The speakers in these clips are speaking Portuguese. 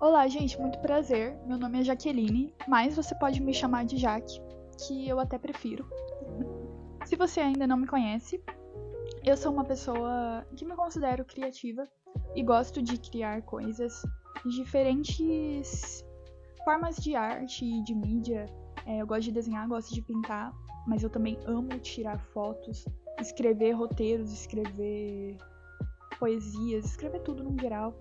Olá, gente, muito prazer. Meu nome é Jaqueline, mas você pode me chamar de Jaque, que eu até prefiro. Se você ainda não me conhece, eu sou uma pessoa que me considero criativa e gosto de criar coisas de diferentes formas de arte e de mídia. Eu gosto de desenhar, gosto de pintar, mas eu também amo tirar fotos, escrever roteiros, escrever poesias, escrever tudo no geral.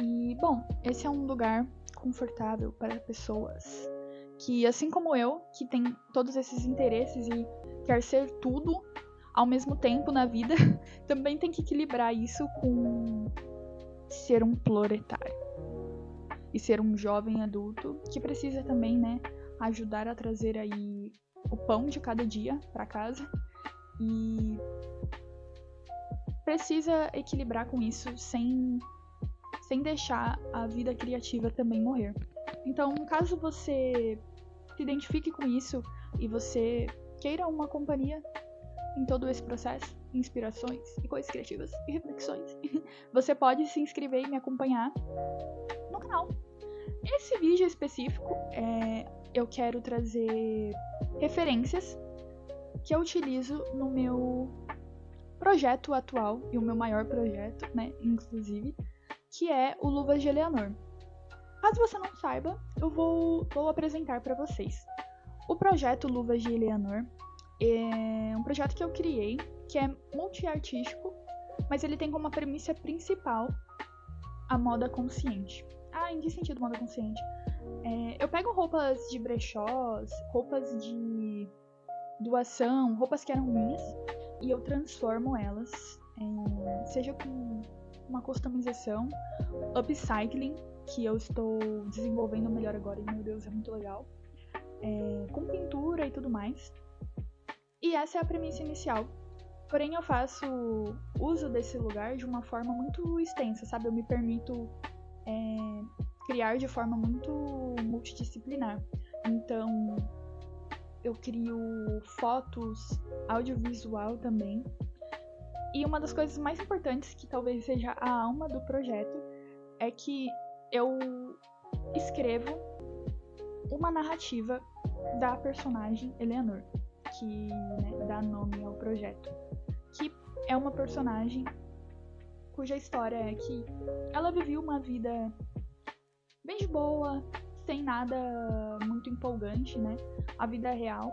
E, bom, esse é um lugar confortável para pessoas que, assim como eu, que tem todos esses interesses e quer ser tudo ao mesmo tempo na vida, também tem que equilibrar isso com ser um proletário e ser um jovem adulto que precisa também, né, ajudar a trazer aí o pão de cada dia para casa e precisa equilibrar com isso sem deixar a vida criativa também morrer. Então, caso você se identifique com isso e você queira uma companhia em todo esse processo, inspirações e coisas criativas e reflexões, você pode se inscrever e me acompanhar no canal. Esse vídeo específico, eu quero trazer referências que eu utilizo no meu projeto atual e o meu maior projeto, né, inclusive, que é o Luvas de Eleanor. Caso você não saiba, eu vou apresentar para vocês. O projeto Luvas de Eleanor é um projeto que eu criei, que é multiartístico, mas ele tem como premissa principal a moda consciente. Em que sentido moda consciente? Eu pego roupas de brechós, roupas de doação, roupas que eram minhas, e eu transformo elas, seja com uma customização, upcycling, que eu estou desenvolvendo melhor agora, e meu Deus, é muito legal, com pintura e tudo mais. E essa é a premissa inicial. Porém, eu faço uso desse lugar de uma forma muito extensa, sabe? Eu me permito criar de forma muito multidisciplinar. Então, eu crio fotos, audiovisual também. E uma das coisas mais importantes, que talvez seja a alma do projeto, é que eu escrevo uma narrativa da personagem Eleanor, que, né, dá nome ao projeto. Que é uma personagem cuja história é que ela viveu uma vida bem de boa, sem nada muito empolgante, né? A vida real.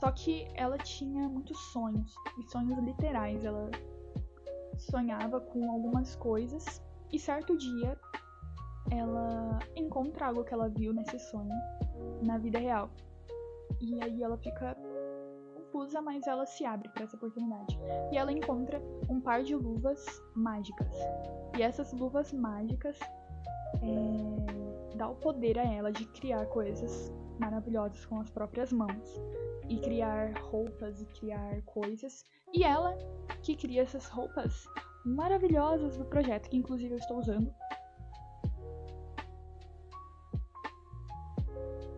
Só que ela tinha muitos sonhos, e sonhos literais. Ela sonhava com algumas coisas, e certo dia ela encontra algo que ela viu nesse sonho na vida real. E aí ela fica confusa, mas ela se abre para essa oportunidade. E ela encontra um par de luvas mágicas. E essas luvas mágicas dá o poder a ela de criar coisas maravilhosas com as próprias mãos. E criar roupas e criar coisas. E ela que cria essas roupas maravilhosas do projeto, que inclusive eu estou usando.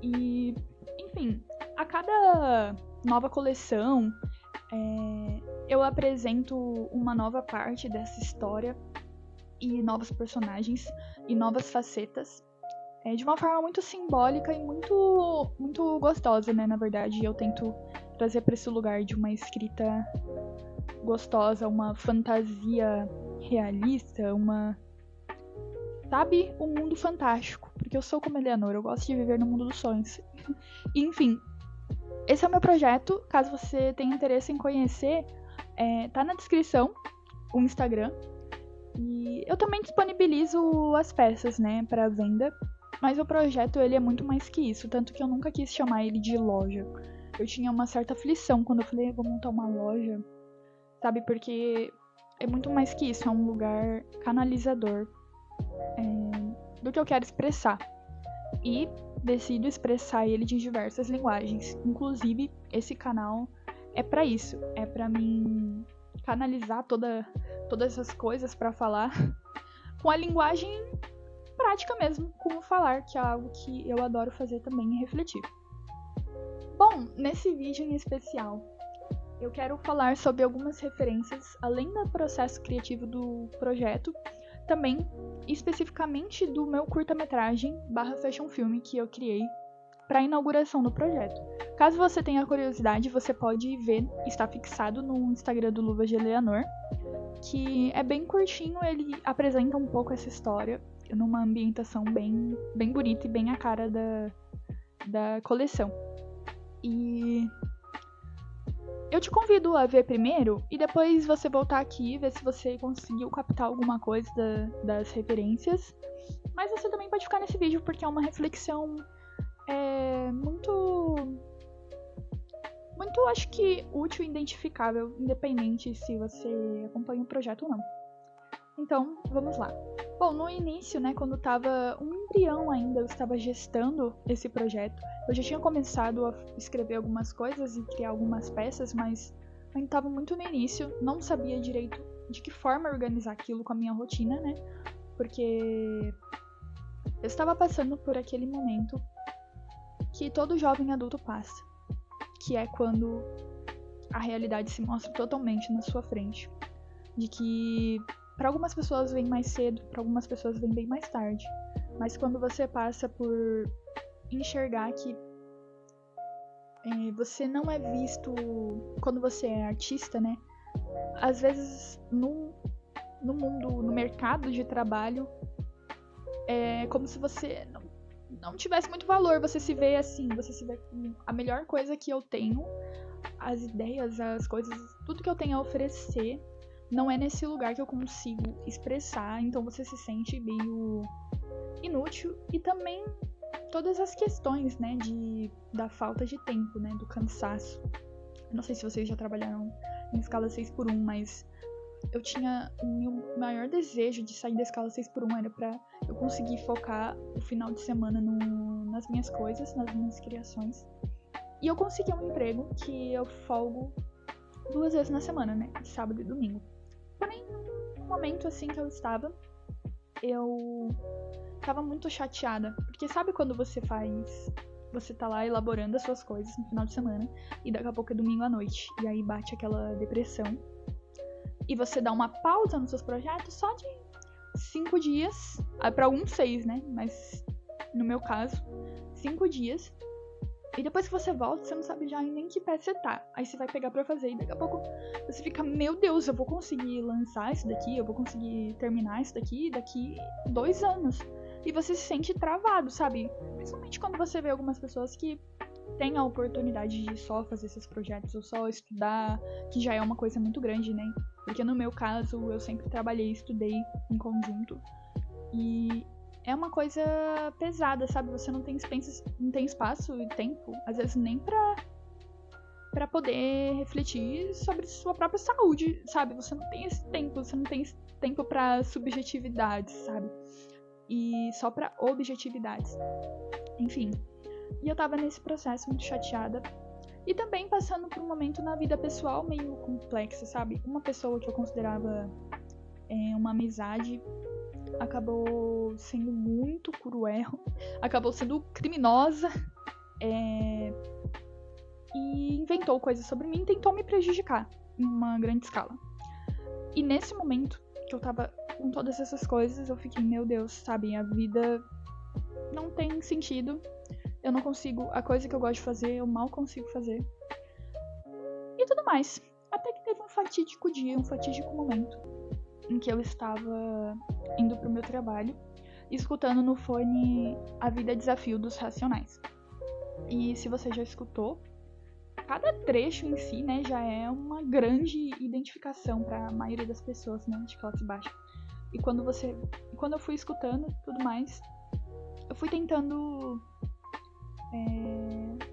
E, enfim, a cada nova coleção, eu apresento uma nova parte dessa história e novos personagens e novas facetas, de uma forma muito simbólica e muito, muito gostosa, né? Na verdade, eu tento trazer para esse lugar de uma escrita gostosa, uma fantasia realista, sabe, um mundo fantástico, porque eu sou como Eleanor, eu gosto de viver no mundo dos sonhos. Enfim, esse é o meu projeto. Caso você tenha interesse em conhecer, tá na descrição o Instagram. E eu também disponibilizo as peças, né, para venda. Mas o projeto, ele é muito mais que isso, tanto que eu nunca quis chamar ele de loja. Eu tinha uma certa aflição quando eu falei, vou montar uma loja, sabe, porque é muito mais que isso, é um lugar canalizador do que eu quero expressar. E decido expressar ele de diversas linguagens. Inclusive, esse canal é pra isso. É pra mim canalizar todas essas coisas pra falar com a linguagem prática mesmo, como falar, que é algo que eu adoro fazer também e refletir. Bom, nesse vídeo em especial, eu quero falar sobre algumas referências, além do processo criativo do projeto, também especificamente do meu curta-metragem /fashion film que eu criei para a inauguração do projeto. Caso você tenha curiosidade, você pode ver, está fixado no Instagram do Luvas de Eleanor, que é bem curtinho, ele apresenta um pouco essa história numa ambientação bem bonita e bem a cara da coleção. E eu te convido a ver primeiro e depois você voltar aqui e ver se você conseguiu captar alguma coisa das referências. Mas você também pode ficar nesse vídeo porque é uma reflexão muito, acho que útil e identificável, independente se você acompanha o projeto ou não. Então, vamos lá. Bom, no início, né, quando estava um embrião ainda, eu estava gestando esse projeto. Eu já tinha começado a escrever algumas coisas e criar algumas peças, mas ainda estava muito no início, não sabia direito de que forma organizar aquilo com a minha rotina, né? Porque eu estava passando por aquele momento que todo jovem adulto passa, que é quando a realidade se mostra totalmente na sua frente, de que para algumas pessoas vem mais cedo, para algumas pessoas vem bem mais tarde. Mas quando você passa por enxergar que você não é visto quando você é artista, né? Às vezes no mundo, no mercado de trabalho, é como se você não tivesse muito valor. Você se vê assim, você se vê como a melhor coisa que eu tenho, as ideias, as coisas, tudo que eu tenho a oferecer. Não é nesse lugar que eu consigo expressar, então você se sente meio inútil. E também todas as questões, né, da falta de tempo, né, do cansaço. Eu não sei se vocês já trabalharam em escala 6x1, mas eu tinha o meu maior desejo de sair da escala 6x1 era pra eu conseguir focar o final de semana nas minhas coisas, nas minhas criações. E eu consegui um emprego que eu folgo 2 vezes na semana, né, sábado e domingo. Porém, no momento assim que eu estava muito chateada. Porque sabe quando você tá lá elaborando as suas coisas no final de semana e daqui a pouco é domingo à noite. E aí bate aquela depressão. E você dá uma pausa nos seus projetos só de 5 dias. Pra alguns 6, né? Mas no meu caso, 5 dias. E depois que você volta, você não sabe já nem que pé você tá. Aí você vai pegar pra fazer e daqui a pouco você fica, meu Deus, eu vou conseguir lançar isso daqui, eu vou conseguir terminar isso daqui 2 anos. E você se sente travado, sabe? Principalmente quando você vê algumas pessoas que têm a oportunidade de só fazer esses projetos ou só estudar, que já é uma coisa muito grande, né? Porque no meu caso, eu sempre trabalhei e estudei em conjunto. E é uma coisa pesada, sabe? Você não tem espaço e tempo, às vezes nem pra poder refletir sobre sua própria saúde, sabe? Você não tem esse tempo, você não tem esse tempo pra subjetividades, sabe? E só pra objetividades. Enfim. E eu tava nesse processo muito chateada. E também passando por um momento na vida pessoal meio complexo, sabe? Uma pessoa que eu considerava uma amizade acabou sendo muito cruel, acabou sendo criminosa e inventou coisas sobre mim e tentou me prejudicar em uma grande escala. E nesse momento que eu tava com todas essas coisas, eu fiquei, meu Deus, sabe, a vida não tem sentido, eu não consigo, a coisa que eu gosto de fazer, eu mal consigo fazer. E tudo mais. Até que teve um fatídico dia, um fatídico momento em que eu estava indo pro meu trabalho, escutando no fone A Vida é Desafio dos Racionais. E se você já escutou, cada trecho em si, né, já é uma grande identificação para a maioria das pessoas, né, de classe baixa. E quando eu fui escutando tudo mais, eu fui tentando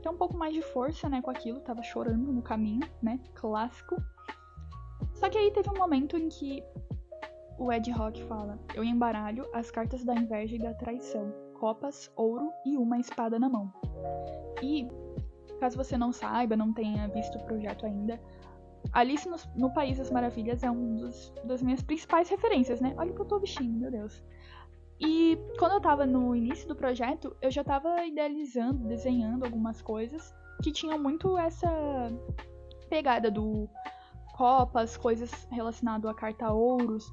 ter um pouco mais de força, né, com aquilo, tava chorando no caminho, né, clássico. Só que aí teve um momento em que o Ed Rock fala: eu embaralho as cartas da inveja e da traição, copas, ouro e uma espada na mão. E, caso você não saiba, não tenha visto o projeto ainda, Alice no País das Maravilhas é das minhas principais referências, né? Olha o que eu tô vestindo, meu Deus. E quando eu tava no início do projeto, eu já tava idealizando, desenhando algumas coisas que tinham muito essa pegada do copas, coisas relacionadas à carta ouros.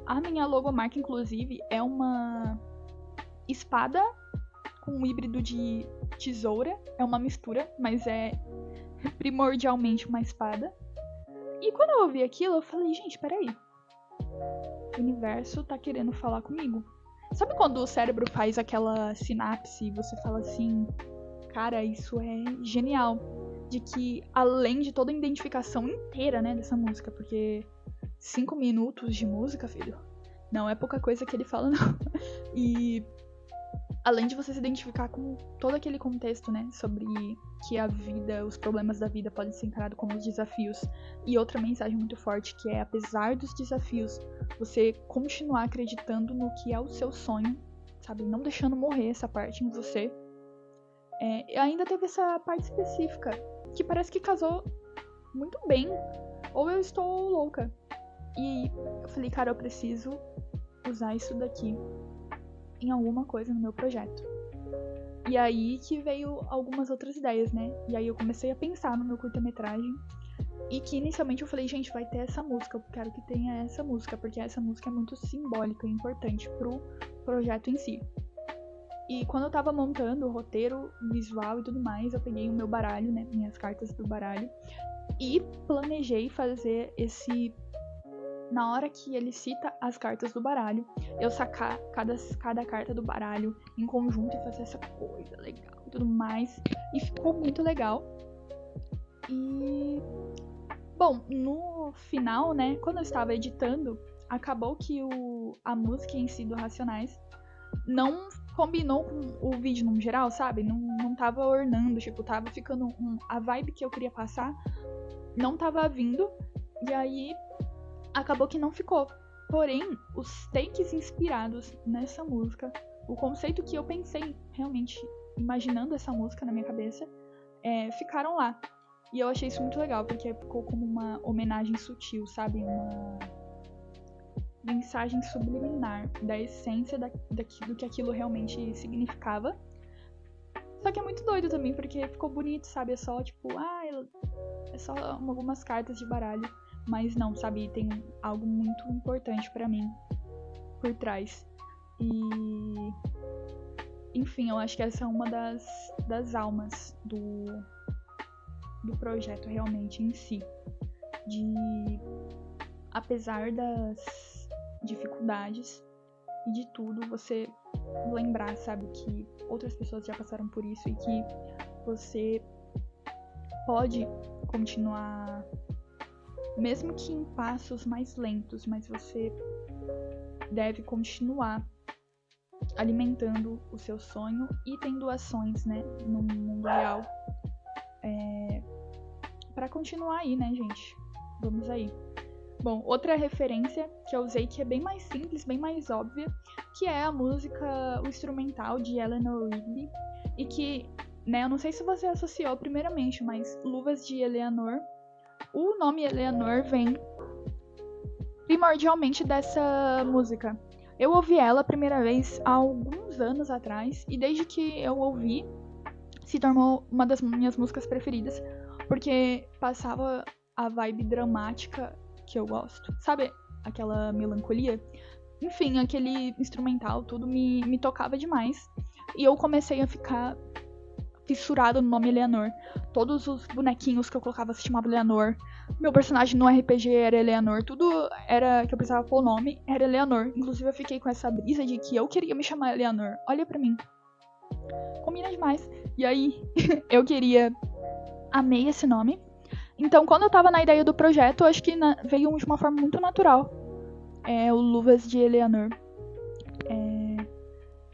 A minha logomarca, inclusive, é uma espada com um híbrido de tesoura. É uma mistura, mas é primordialmente uma espada. E quando eu ouvi aquilo, eu falei, gente, peraí. O universo tá querendo falar comigo. Sabe quando o cérebro faz aquela sinapse e você fala assim, cara, isso é genial. De que, além de toda a identificação inteira, né, dessa música, porque 5 minutos de música, filho, não é pouca coisa que ele fala, não. E além de você se identificar com todo aquele contexto, né, sobre que a vida, os problemas da vida podem ser encarados como os desafios. E outra mensagem muito forte, que é, apesar dos desafios, você continuar acreditando no que é o seu sonho, sabe, não deixando morrer essa parte em você. Ainda teve essa parte específica, que parece que casou muito bem, ou eu estou louca. E eu falei, cara, eu preciso usar isso daqui em alguma coisa no meu projeto. E aí que veio algumas outras ideias, né? E aí eu comecei a pensar no meu curta-metragem. E que inicialmente eu falei, gente, vai ter essa música, eu quero que tenha essa música, porque essa música é muito simbólica e importante pro projeto em si. E quando eu tava montando o roteiro, visual e tudo mais, eu peguei o meu baralho, né, minhas cartas do baralho, e planejei fazer esse... Na hora que ele cita as cartas do baralho, eu sacar cada carta do baralho em conjunto e fazer essa coisa legal e tudo mais. E ficou muito legal. E... Bom, no final, né, quando eu estava editando, acabou que a música em si do Racionais não combinou com o vídeo no geral, sabe? Não tava ornando, tipo, tava ficando a vibe que eu queria passar não tava vindo, e aí acabou que não ficou. Porém, os takes inspirados nessa música, o conceito que eu pensei realmente imaginando essa música na minha cabeça, ficaram lá. E eu achei isso muito legal, porque ficou como uma homenagem sutil, sabe? Uma mensagem subliminar da essência do que aquilo realmente significava. Só que é muito doido também, porque ficou bonito, sabe? É só, tipo, é só algumas cartas de baralho. Mas não, sabe? Tem algo muito importante pra mim por trás. E... Enfim, eu acho que essa é uma das almas do projeto realmente em si. Apesar das dificuldades e de tudo, você lembrar, sabe, que outras pessoas já passaram por isso e que você pode continuar, mesmo que em passos mais lentos, mas você deve continuar alimentando o seu sonho e tendo ações, né, no mundo real, pra continuar aí, né, gente? Vamos aí. Bom, outra referência que eu usei que é bem mais simples, bem mais óbvia, que é a música, o instrumental de Eleanor Rigby, e que, né, eu não sei se você associou primeiramente, mas Luvas de Eleanor, o nome Eleanor vem primordialmente dessa música. Eu ouvi ela a primeira vez há alguns anos atrás, e desde que eu ouvi, se tornou uma das minhas músicas preferidas, porque passava a vibe dramática que eu gosto, sabe? Aquela melancolia. Enfim, aquele instrumental, tudo me tocava demais. E eu comecei a ficar fissurada no nome Eleanor. Todos os bonequinhos que eu colocava se chamavam Eleanor. Meu personagem no RPG era Eleanor. Tudo era que eu precisava pôr o nome era Eleanor. Inclusive eu fiquei com essa brisa de que eu queria me chamar Eleanor. Olha pra mim. Combina demais. E aí, eu amei esse nome. Então, quando eu tava na ideia do projeto, eu acho que veio de uma forma muito natural. O Luvas de Eleanor.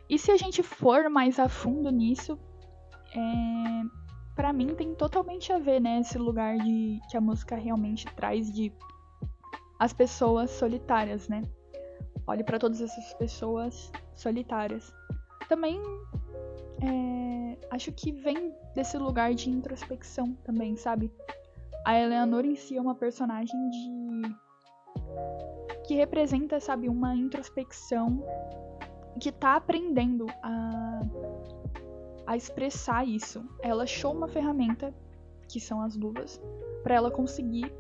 E se a gente for mais a fundo nisso, pra mim tem totalmente a ver, né? Esse lugar que a música realmente traz de as pessoas solitárias, né? Olhe pra todas essas pessoas solitárias. também acho que vem desse lugar de introspecção também, sabe? A Eleanor em si é uma personagem que representa, sabe, uma introspecção, que tá aprendendo a expressar isso. Ela achou uma ferramenta, que são as luvas, para ela conseguir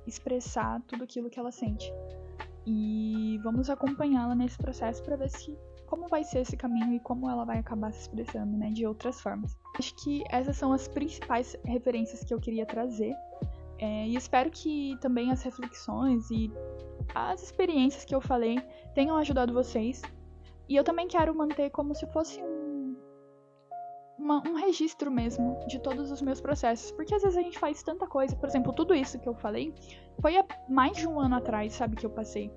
expressar tudo aquilo que ela sente. E vamos acompanhá-la nesse processo para ver como vai ser esse caminho e como ela vai acabar se expressando, né, de outras formas. Acho que essas são as principais referências que eu queria trazer. E espero que também as reflexões e as experiências que eu falei tenham ajudado vocês. E eu também quero manter como se fosse um registro mesmo de todos os meus processos. Porque às vezes a gente faz tanta coisa. Por exemplo, tudo isso que eu falei foi há mais de um ano atrás, sabe, que eu passei.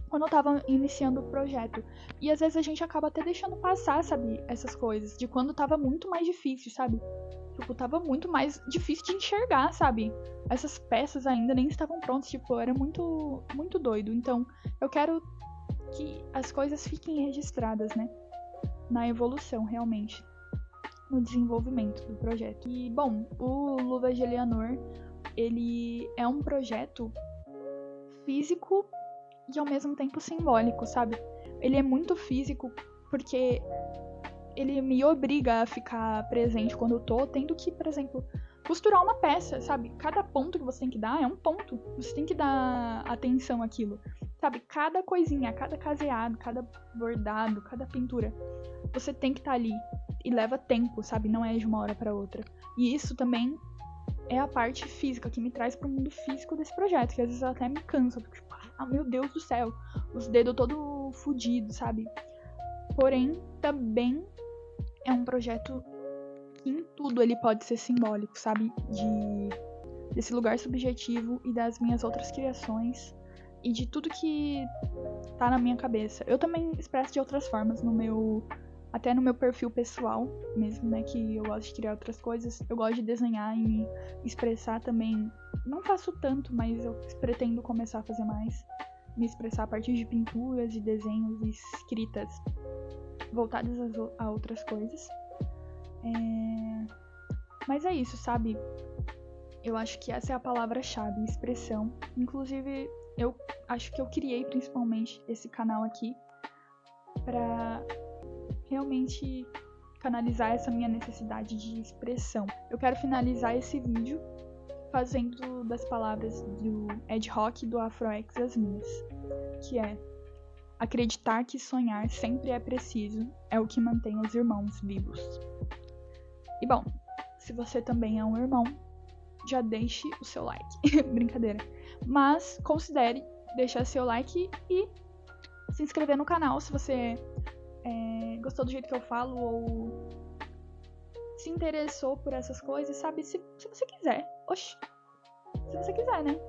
Quando eu tava iniciando o projeto. E às vezes a gente acaba até deixando passar, sabe, essas coisas. De quando tava muito mais difícil, sabe? Tipo, tava muito mais difícil de enxergar, sabe? Essas peças ainda nem estavam prontas, tipo, era muito, muito doido. Então, eu quero que as coisas fiquem registradas, né? Na evolução, realmente. No desenvolvimento do projeto. E, bom, o Luvas de Eleanor, ele é um projeto físico e ao mesmo tempo simbólico, sabe? Ele é muito físico porque ele me obriga a ficar presente quando eu tô tendo que, por exemplo, costurar uma peça, sabe? Cada ponto que você tem que dar é um ponto. Você tem que dar atenção àquilo, sabe? Cada coisinha, cada caseado, cada bordado, cada pintura, você tem que estar ali. E leva tempo, sabe? Não é de uma hora pra outra. E isso também é a parte física que me traz pro mundo físico desse projeto, que às vezes até me cansa. Porque, tipo, meu Deus do céu, os dedos todo fudidos, sabe? Porém, também é um projeto que em tudo ele pode ser simbólico, sabe? Desse lugar subjetivo e das minhas outras criações e de tudo que tá na minha cabeça. Eu também expresso de outras formas até no meu perfil pessoal mesmo, né? Que eu gosto de criar outras coisas. Eu gosto de desenhar e me expressar também. Não faço tanto, mas eu pretendo começar a fazer mais. Me expressar a partir de pinturas e desenhos e escritas voltadas a outras coisas. Mas é isso, sabe? Eu acho que essa é a palavra-chave, expressão. Inclusive, eu acho que eu criei principalmente esse canal aqui pra realmente canalizar essa minha necessidade de expressão. Eu quero finalizar esse vídeo fazendo das palavras do Ed Rock e do Afroex as minhas, que é: acreditar que sonhar sempre é preciso é o que mantém os irmãos vivos. E bom, se você também é um irmão, já deixe o seu like. Brincadeira. Mas considere deixar seu like e se inscrever no canal se você gostou do jeito que eu falo ou se interessou por essas coisas, sabe? Se você quiser. Oxi. Se você quiser, né?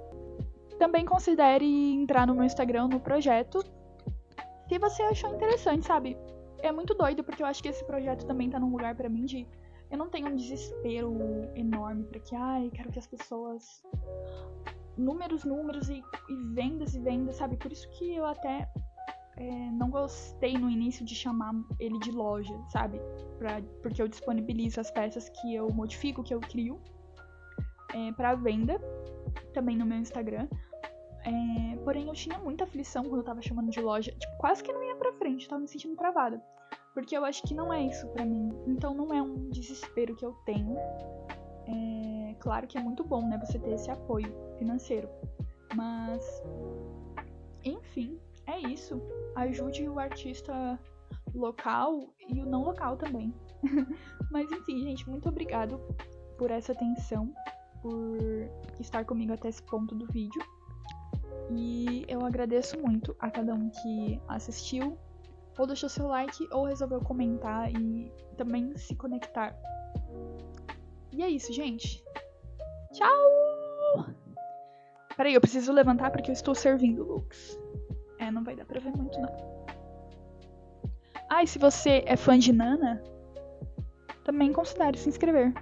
Também considere entrar no meu Instagram, no projeto, se você achou interessante, sabe? É muito doido, porque eu acho que esse projeto também tá num lugar pra mim de... Eu não tenho um desespero enorme pra que, quero que as pessoas... Números e vendas, sabe? Por isso que eu até não gostei no início de chamar ele de loja, sabe? Porque eu disponibilizo as peças que eu modifico, que eu crio pra venda, também no meu Instagram. Porém, eu tinha muita aflição quando eu tava chamando de loja. Tipo, quase que não ia pra frente, eu tava me sentindo travada. Porque eu acho que não é isso pra mim. Então, não é um desespero que eu tenho. Claro que é muito bom, né, você ter esse apoio financeiro. Mas, enfim, é isso. Ajude o artista local e o não local também. Mas, enfim, gente, muito obrigado por essa atenção, por estar comigo até esse ponto do vídeo. E eu agradeço muito a cada um que assistiu, ou deixou seu like, ou resolveu comentar e também se conectar. E é isso, gente. Tchau! Peraí, eu preciso levantar porque eu estou servindo looks. Não vai dar pra ver muito, não. E se você é fã de Nana, também considere se inscrever.